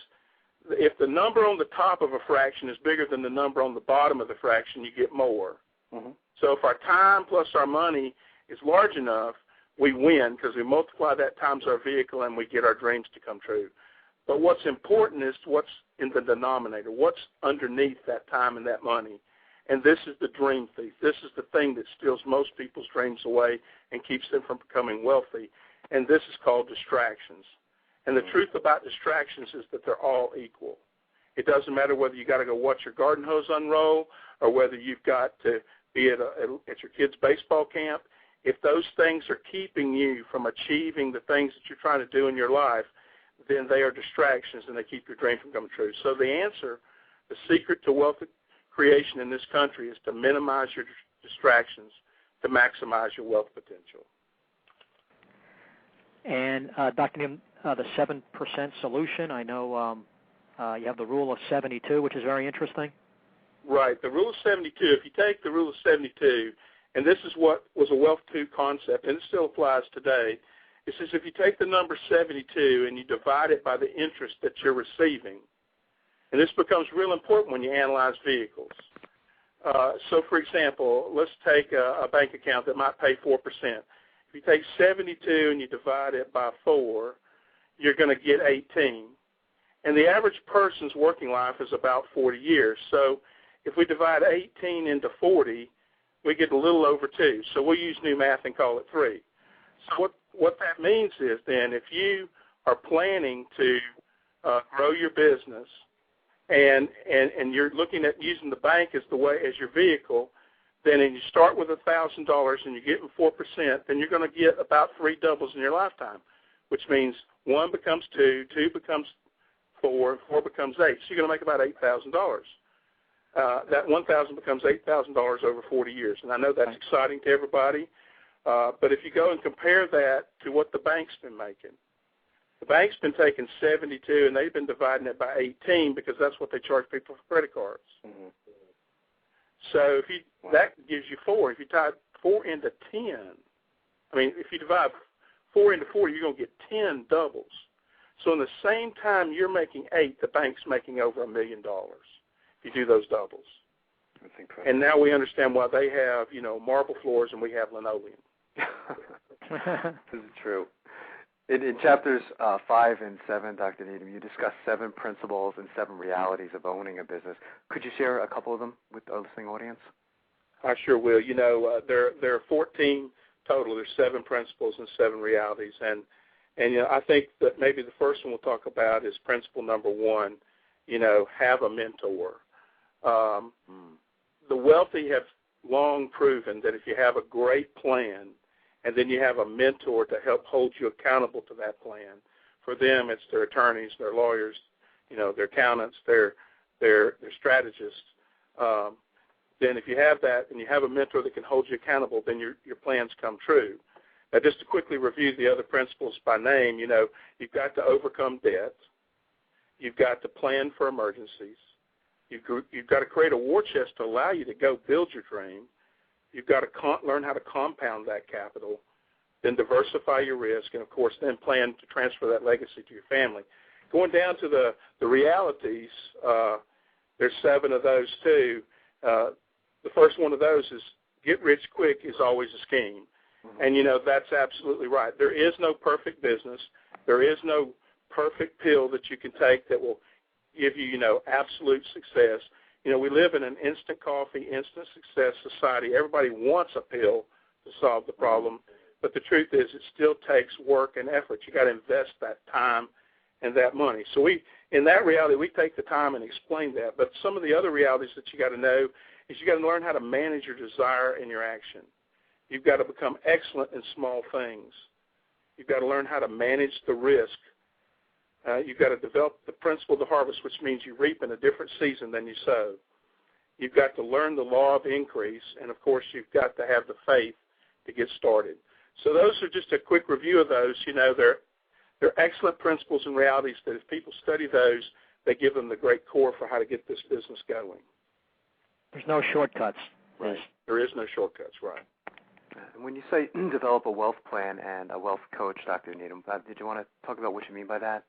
if the number on the top of a fraction is bigger than the number on the bottom of the fraction, you get more. Mm-hmm. So if our time plus our money is large enough, we win because we multiply that times our vehicle and we get our dreams to come true. But what's important is what's in the denominator, what's underneath that time and that money. And this is the dream thief. This is the thing that steals most people's dreams away and keeps them from becoming wealthy. And this is called distractions. And the truth about distractions is that they're all equal. It doesn't matter whether you got to go watch your garden hose unroll or whether you've got to be at your kid's baseball camp. If those things are keeping you from achieving the things that you're trying to do in your life, then they are distractions and they keep your dream from coming true. So the answer, the secret to wealth creation in this country is to minimize your distractions to maximize your wealth potential. And Dr. Needham, the 7% solution, I know you have the rule of 72, which is very interesting. Right. The rule of 72, if you take the rule of 72, and this is what was a Wealth 2 concept, and it still applies today, it says if you take the number 72 and you divide it by the interest that you're receiving, and this becomes real important when you analyze vehicles. So, for example, let's take a bank account that might pay 4%. If you take 72 and you divide it by 4, you're going to get 18. And the average person's working life is about 40 years. So if we divide 18 into 40, we get a little over 2. So we'll use new math and call it 3. So what that means is then if you are planning to grow your business and you're looking at using the bank as your vehicle, then and you start with $1,000 and you're getting 4%, then you're going to get about 3 doubles in your lifetime, which means 1 becomes 2, 2 becomes 4, 4 becomes 8. So you're going to make about $8,000. That $1,000 becomes $8,000 over 40 years. And I know that's exciting to everybody, but if you go and compare that to what the bank's been making, the bank's been taking 72 and they've been dividing it by 18 because that's what they charge people for credit cards. Mm-hmm. So that gives you 4. If you type 4 into 10, if you divide 4 into 4, you're going to get 10 doubles. So in the same time you're making 8, the bank's making over $1 million. You do those doubles. That's incredible. And now we understand why they have, marble floors and we have linoleum. This is true. In chapters 5 and 7, Dr. Needham, you discuss 7 principles and 7 realities of owning a business. Could you share a couple of them with our listening audience? I sure will. There are 14 total. There's 7 principles and 7 realities. And I think that maybe the first one we'll talk about is principle number 1, have a mentor. The wealthy have long proven that if you have a great plan and then you have a mentor to help hold you accountable to that plan, for them it's their attorneys, their lawyers, their accountants, their strategists, then if you have that and you have a mentor that can hold you accountable, then your plans come true. Now, just to quickly review the other principles by name, you've got to overcome debt. You've got to plan for emergencies. You've got to create a war chest to allow you to go build your dream. You've got to learn how to compound that capital, then diversify your risk, and, of course, then plan to transfer that legacy to your family. Going down to the realities, there's 7 of those, too. The first one of those is get rich quick is always a scheme. Mm-hmm. And, that's absolutely right. There is no perfect business. There is no perfect pill that you can take that will give you, absolute success. We live in an instant coffee, instant success society. Everybody wants a pill to solve the problem, but the truth is it still takes work and effort. You got to invest that time and that money. So in that reality, we take the time and explain that. But some of the other realities that you got to know is you got to learn how to manage your desire and your action. You've got to become excellent in small things. You've got to learn how to manage the risk. You've got to develop the principle of the harvest, which means you reap in a different season than you sow. You've got to learn the law of increase, and, of course, you've got to have the faith to get started. So those are just a quick review of those. They're excellent principles and realities that if people study those, they give them the great core for how to get this business going. There's no shortcuts. Right. There is no shortcuts, right. And when you say develop a wealth plan and a wealth coach, Dr. Needham, did you want to talk about what you mean by that?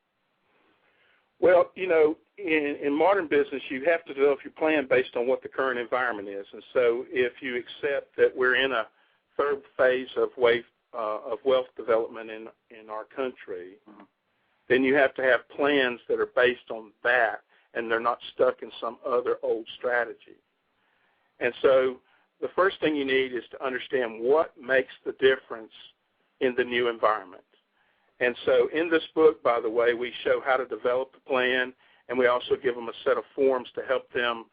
Well, in modern business, you have to develop your plan based on what the current environment is. And so if you accept that we're in a third phase of wealth development in our country, mm-hmm. then you have to have plans that are based on that, and they're not stuck in some other old strategy. And so the first thing you need is to understand what makes the difference in the new environment. And so in this book, by the way, we show how to develop the plan, and we also give them a set of forms to help them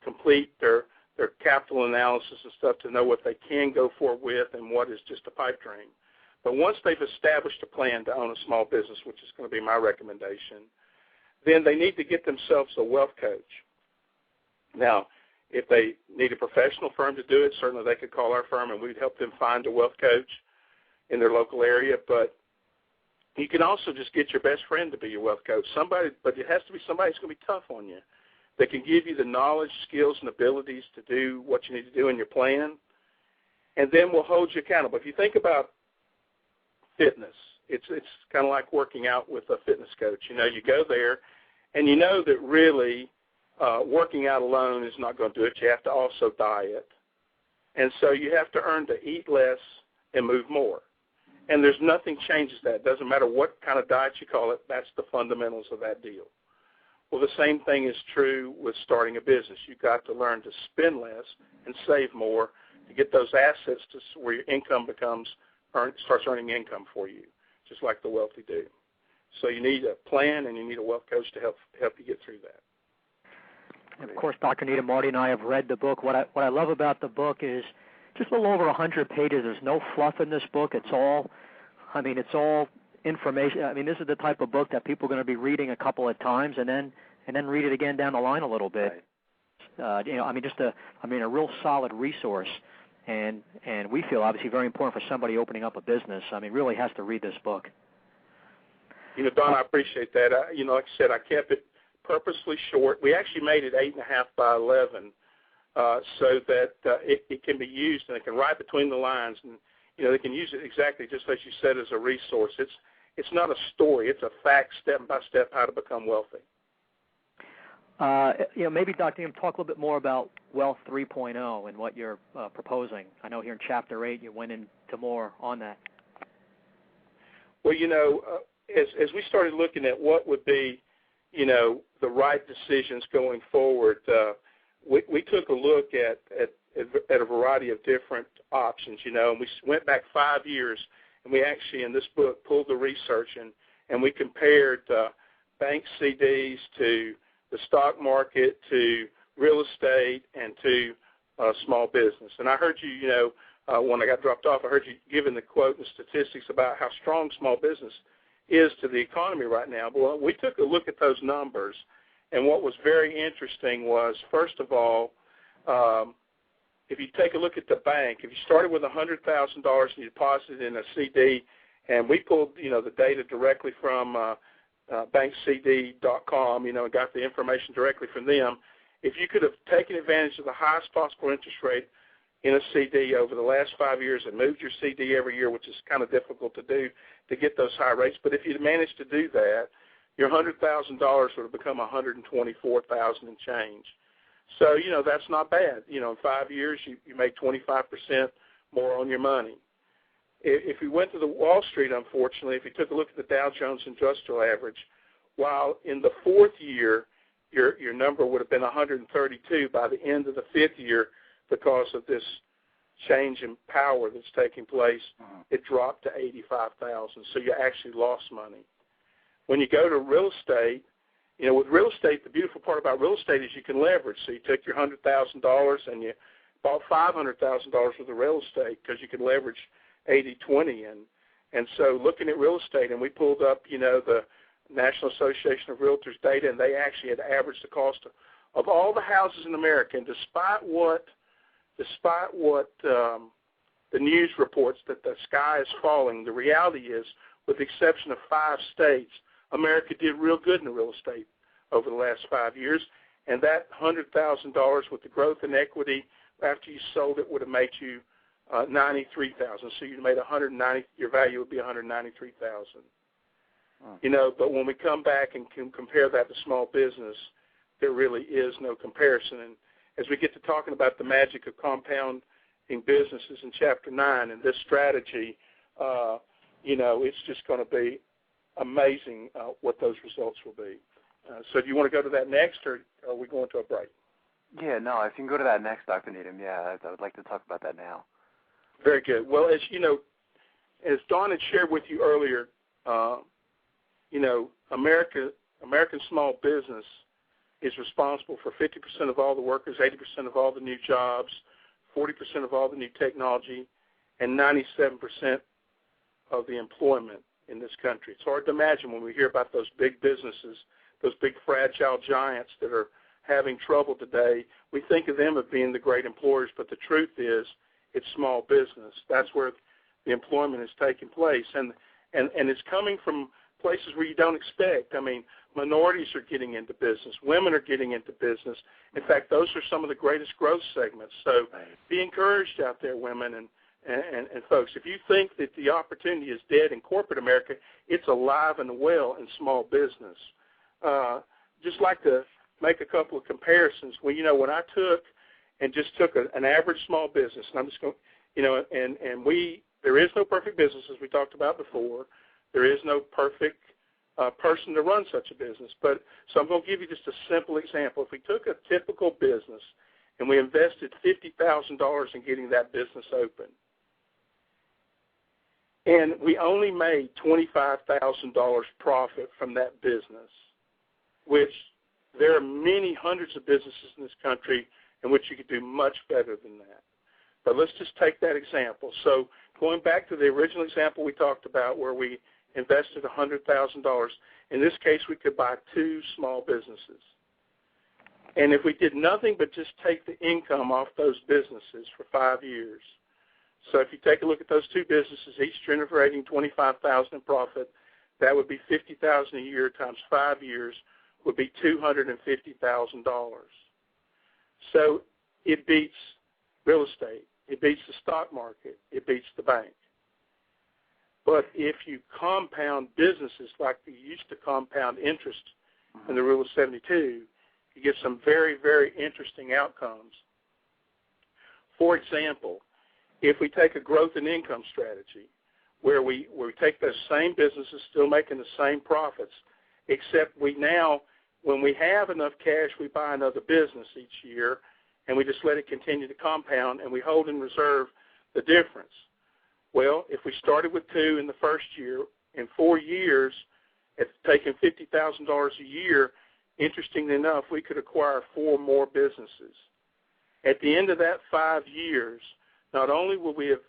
complete their capital analysis and stuff to know what they can go forward with and what is just a pipe dream. But once they've established a plan to own a small business, which is going to be my recommendation, then they need to get themselves a wealth coach. Now, if they need a professional firm to do it, certainly they could call our firm and we'd help them find a wealth coach in their local area. But you can also just get your best friend to be your wealth coach. But it has to be somebody that's going to be tough on you, that can give you the knowledge, skills, and abilities to do what you need to do in your plan, and then we'll hold you accountable. If you think about fitness, it's kind of like working out with a fitness coach. You go there, and you know that really working out alone is not going to do it. You have to also diet. And so you have to earn to eat less and move more. And there's nothing changes that. It doesn't matter what kind of diet you call it. That's the fundamentals of that deal. Well, the same thing is true with starting a business. You've got to learn to spend less and save more to get those assets to where your income starts earning income for you, just like the wealthy do. So you need a plan and you need a wealth coach to help you get through that. And of course, Dr. Needham, Marty and I have read the book. What I love about the book is just a little over 100 pages. There's no fluff in this book. It's all information. I mean, this is the type of book that people are going to be reading a couple of times and then read it again down the line a little bit. Right. A real solid resource. And we feel obviously very important for somebody opening up a business. I mean, really has to read this book. Don, I appreciate that. Like I said, I kept it purposely short. We actually made it 8.5 by 11 so that it can be used and it can write between the lines. And, they can use it exactly just as you said as a resource. It's not a story. It's a fact, step by step, how to become wealthy. Maybe, Dr. Needham, talk a little bit more about Wealth 3.0 and what you're proposing. I know here in Chapter 8 you went into more on that. Well, as we started looking at what would be, the right decisions going forward, we took a look at a variety of different options, and we went back 5 years, and we actually, in this book, pulled the research and we compared bank CDs to the stock market, to real estate, and to small business. And I heard you, when I got dropped off, I heard you giving the quote and statistics about how strong small business is to the economy right now. Well, we took a look at those numbers, and what was very interesting was, first of all, if you take a look at the bank, if you started with $100,000 and you deposited in a CD, and we pulled, the data directly from bankcd.com, and got the information directly from them, if you could have taken advantage of the highest possible interest rate in a CD over the last 5 years and moved your CD every year, which is kind of difficult to do to get those high rates, but if you'd managed to do that, your $100,000 would have become $124,000 and change. So, that's not bad. In 5 years, you make 25% more on your money. If you went to the Wall Street, unfortunately, if you took a look at the Dow Jones Industrial Average, while in the fourth year, your number would have been 132, by the end of the fifth year, because of this change in power that's taking place, it dropped to 85,000. So you actually lost money. When you go to real estate, with real estate, the beautiful part about real estate is you can leverage. So you took your $100,000 and you bought $500,000 worth of real estate because you can leverage 80-20. And so looking at real estate, and we pulled up, the National Association of Realtors data, and they actually had averaged the cost of all the houses in America. And despite what the news reports that the sky is falling, the reality is, with the exception of 5 states, America did real good in real estate over the last 5 years, and that $100,000 with the growth in equity after you sold it would have made you $93,000. So you made your value would be $193,000. But when we come back and can compare that to small business, there really is no comparison. And as we get to talking about the magic of compounding businesses in Chapter 9 and this strategy, it's just going to be amazing what those results will be. So do you want to go to that next, or are we going to a break? Yeah, no, if you can go to that next, Dr. Needham, I would like to talk about that now. Very good. Well, as Dawn had shared with you earlier, American small business is responsible for 50% of all the workers, 80% of all the new jobs, 40% of all the new technology, and 97% of the employment in this country. It's hard to imagine when we hear about those big businesses, those big fragile giants that are having trouble today. We think of them as being the great employers, but the truth is it's small business. That's where the employment is taking place. And it's coming from places where you don't expect. I mean, minorities are getting into business. Women are getting into business. In fact, those are some of the greatest growth segments. So be encouraged out there, women and folks. If you think that the opportunity is dead in corporate America, it's alive and well in small business. Just like to make a couple of comparisons. Well, when I took an average small business, and I'm just going, there is no perfect business, as we talked about before. There is no perfect person to run such a business. But so I'm going to give you just a simple example. If we took a typical business and we invested $50,000 in getting that business open, and we only made $25,000 profit from that business, which there are many hundreds of businesses in this country in which you could do much better than that. But let's just take that example. So going back to the original example we talked about where we invested $100,000, in this case we could buy 2 small businesses. And if we did nothing but just take the income off those businesses for 5 years, so if you take a look at those 2 businesses, each generating $25,000 in profit, that would be $50,000 a year times 5 years would be $250,000. So it beats real estate. It beats the stock market. It beats the bank. But if you compound businesses like you used to compound interest in the Rule of 72, you get some very, very interesting outcomes. For example, if we take a growth and income strategy where we take those same businesses still making the same profits, except we now, when we have enough cash, we buy another business each year, and we just let it continue to compound, and we hold in reserve the difference. Well, if we started with 2 in the first year, in 4 years, at taking $50,000 a year, interestingly enough, we could acquire 4 more businesses. At the end of that 5 years, not only will we have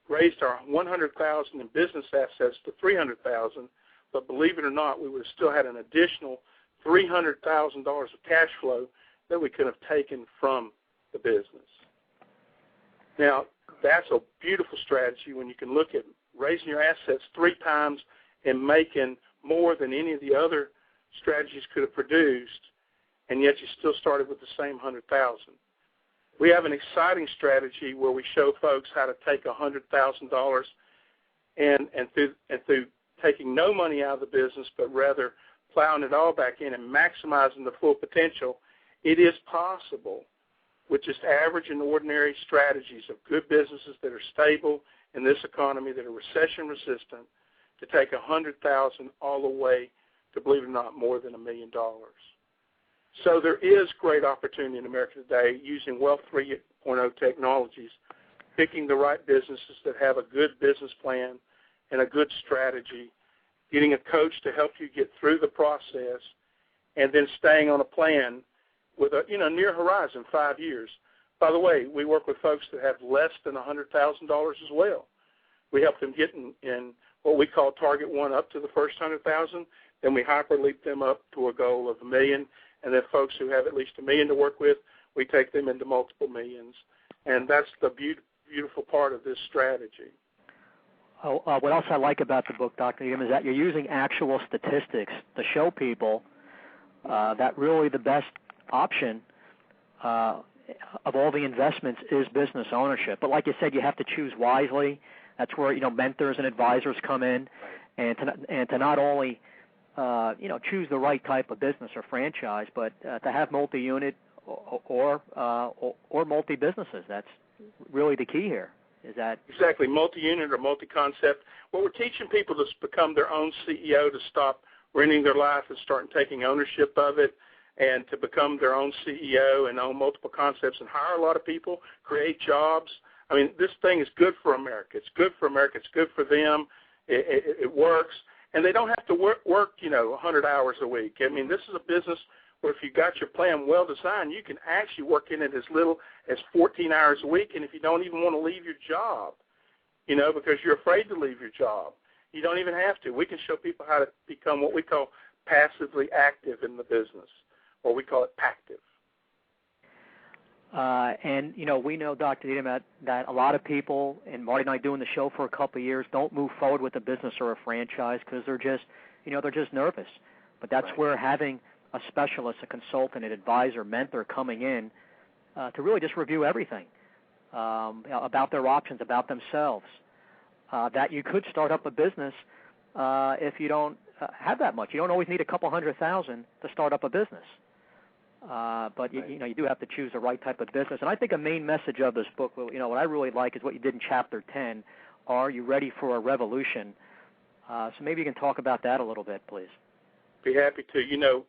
raised our $100,000 in business assets to $300,000, but believe it or not, we would have still had an additional $300,000 of cash flow that we could have taken from the business. Now, that's a beautiful strategy when you can look at raising your assets 3 times and making more than any of the other strategies could have produced, and yet you still started with the same $100,000. We have an exciting strategy where we show folks how to take $100,000 and through taking no money out of the business, but rather plowing it all back in and maximizing the full potential, it is possible with just average and ordinary strategies of good businesses that are stable in this economy, that are recession resistant, to take $100,000 all the way to, believe it or not, more than $1 million. So there is great opportunity in America today using Wealth 3.0 technologies, picking the right businesses that have a good business plan and a good strategy, getting a coach to help you get through the process, and then staying on a plan with a near horizon, 5 years. By the way, we work with folks that have less than $100,000 as well. We help them get in what we call target 1 up to the first $100,000, then we hyperleap them up to a goal of $1 million. And then folks who have at least $1 million to work with, we take them into multiple millions. And that's the beautiful part of this strategy. What else I like about the book, Dr. Needham, is that you're using actual statistics to show people that really the best option of all the investments is business ownership. But like you said, you have to choose wisely. That's where mentors and advisors come in, and to not only choose the right type of business or franchise, but to have multi-unit or multi-businesses. That's really the key here. Is that exactly multi-unit or multi-concept? Well, we're teaching people to become their own CEO, to stop renting their life and start taking ownership of it, and to become their own CEO and own multiple concepts and hire a lot of people, create jobs. I mean, this thing is good for America. It's good for America. It's good for them. It works. And they don't have to work 100 hours a week. I mean, this is a business where if you got your plan well designed, you can actually work in it as little as 14 hours a week. And if you don't even want to leave your job, because you're afraid to leave your job, you don't even have to. We can show people how to become what we call passively active in the business, or we call it pactive. And we know, Dr. Needham, that a lot of people, and Marty and I doing the show for a couple of years, don't move forward with a business or a franchise because they're just nervous. But that's where having a specialist, a consultant, an advisor, mentor coming in to really just review everything about their options, about themselves, that you could start up a business if you don't have that much. You don't always need a couple $100,000 to start up a business. But you do have to choose the right type of business. And I think a main message of this book, what I really like is what you did in Chapter 10, Are You Ready for a Revolution? So maybe you can talk about that a little bit, please. Be happy to. You know,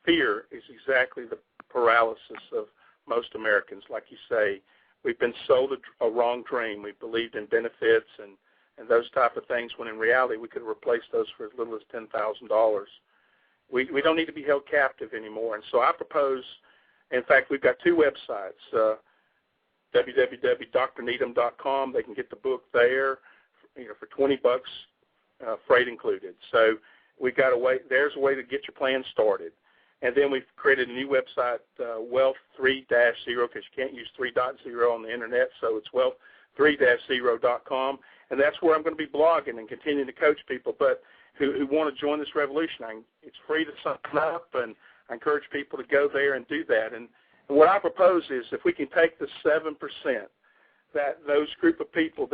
fear is exactly the paralysis of most Americans. Like you say, we've been sold a wrong dream. We believed in benefits and those type of things, when in reality we could replace those for as little as $10,000. We don't need to be held captive anymore. And so I propose, in fact, we've got two websites, www.drneedham.com. They can get the book there, for $20, freight included. So we got a way. There's a way to get your plan started. And then we've created a new website, Wealth 3-0, because you can't use 3.0 on the internet, so it's Wealth3-0.com, and that's where I'm going to be blogging and continuing to coach people, but who want to join this revolution. It's free to sign up, and I encourage people to go there and do that. And what I propose is, if we can take the 7%, those group of people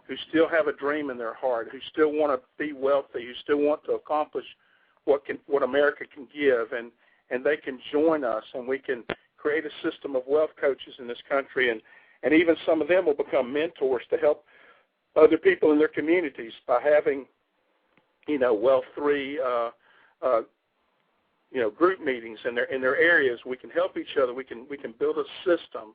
who still have a dream in their heart, who still want to be wealthy, who still want to accomplish what America can give, and they can join us, and we can create a system of wealth coaches in this country, and even some of them will become mentors to help other people in their communities by having, Wealth 3, group meetings in their areas. We can help each other. We can build a system.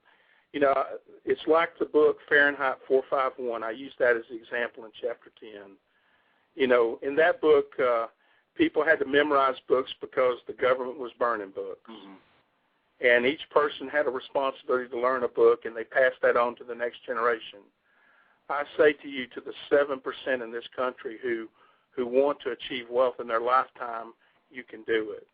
It's like the book Fahrenheit 451. I use that as the example in chapter 10. In that book, people had to memorize books because the government was burning books. Mm-hmm. And each person had a responsibility to learn a book, and they passed that on to the next generation. I say to you, to the 7% in this country who want to achieve wealth in their lifetime, you can do it.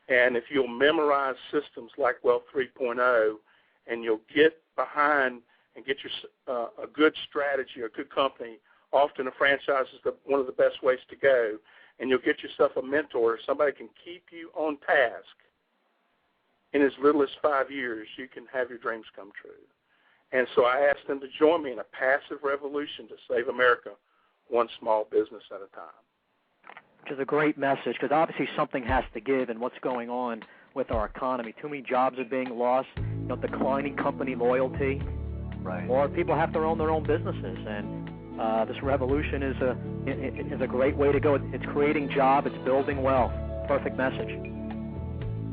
And if you'll memorize systems like Wealth 3.0, and you'll get behind and get your a good strategy, a good company, often a franchise is one of the best ways to go, and you'll get yourself a mentor, somebody can keep you on task. In as little as 5 years, you can have your dreams come true. And so I asked them to join me in a passive revolution to save America, one small business at a time. Which is a great message, because obviously something has to give in what's going on with our economy. Too many jobs are being lost, declining company loyalty. Right. Or people have to own their own businesses, and this revolution is a great way to go. It's creating jobs, it's building wealth. Perfect message.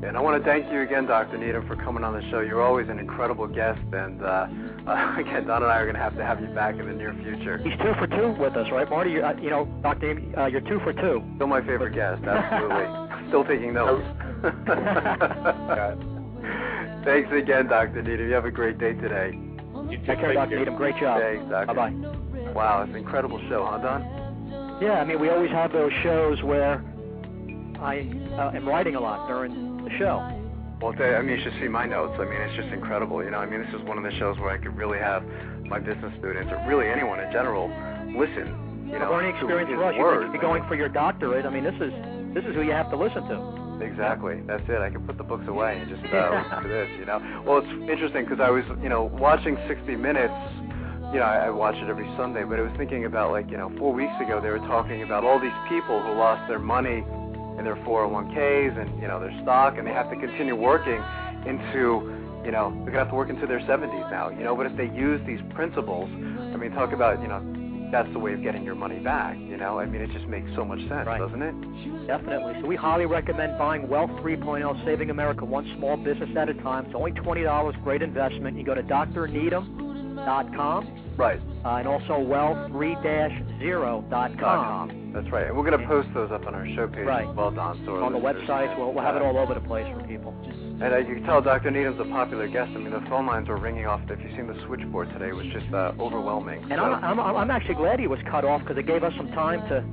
And I want to thank you again, Dr. Needham, for coming on the show. You're always an incredible guest, and again, Don and I are going to have you back in the near future. He's 2 for 2 with us, right, Marty? Dr. Needham, you're 2 for 2. Still my favorite guest, absolutely. Still taking notes. Thanks again, Dr. Needham. You have a great day today. Take care, Dr. Needham. Great job. Thanks, Doctor. Bye-bye. Wow, it's an incredible show, huh, Don? Yeah, we always have those shows where I am writing a lot during the show. Well, you should see my notes. It's just incredible. This is one of the shows where I could really have my business students, or really anyone in general, listen. A learning experience for us. You're going for your doctorate. This is who you have to listen to. Exactly. That's it. I can put the books away and just listen to this. Well, it's interesting because I was, watching 60 Minutes. I watch it every Sunday, but I was thinking about 4 weeks ago they were talking about all these people who lost their money in their 401ks and their stock, and they have to continue working into they're gonna have to work into their 70s now. But if they use these principles, talk about that's the way of getting your money back. It just makes so much sense, right? Doesn't it? Definitely. So we highly recommend buying Wealth 3.0, Saving America one small business at a time. It's only $20, great investment. You go to drneedham.com. Right. And also Wealth3-0.com. That's right. And we're going to post those up on our show page as well, Don. So on the website, we'll have it all over the place for people. And you can tell Dr. Needham's a popular guest. The phone lines were ringing off. If you've seen the switchboard today, it was just overwhelming. And I'm actually glad he was cut off, because it gave us some time to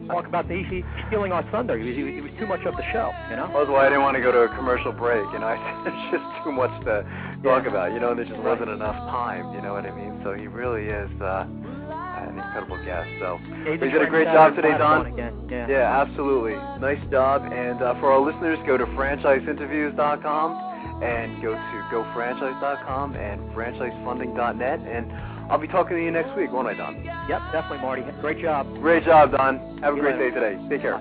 talk about he's stealing our thunder. He was too much of the show, That's why I didn't want to go to a commercial break. It's just too much to talk about, and there just wasn't enough time, you know what I mean? So he really is an incredible guest. So you did a great job today, Don. Yeah, absolutely. Nice job. And for our listeners, go to franchiseinterviews.com and go to gofranchise.com and franchisefunding.net. And I'll be talking to you next week, won't I, Don? Yep, definitely, Marty. Great job. Great job, Don. Have a great day today. Take care.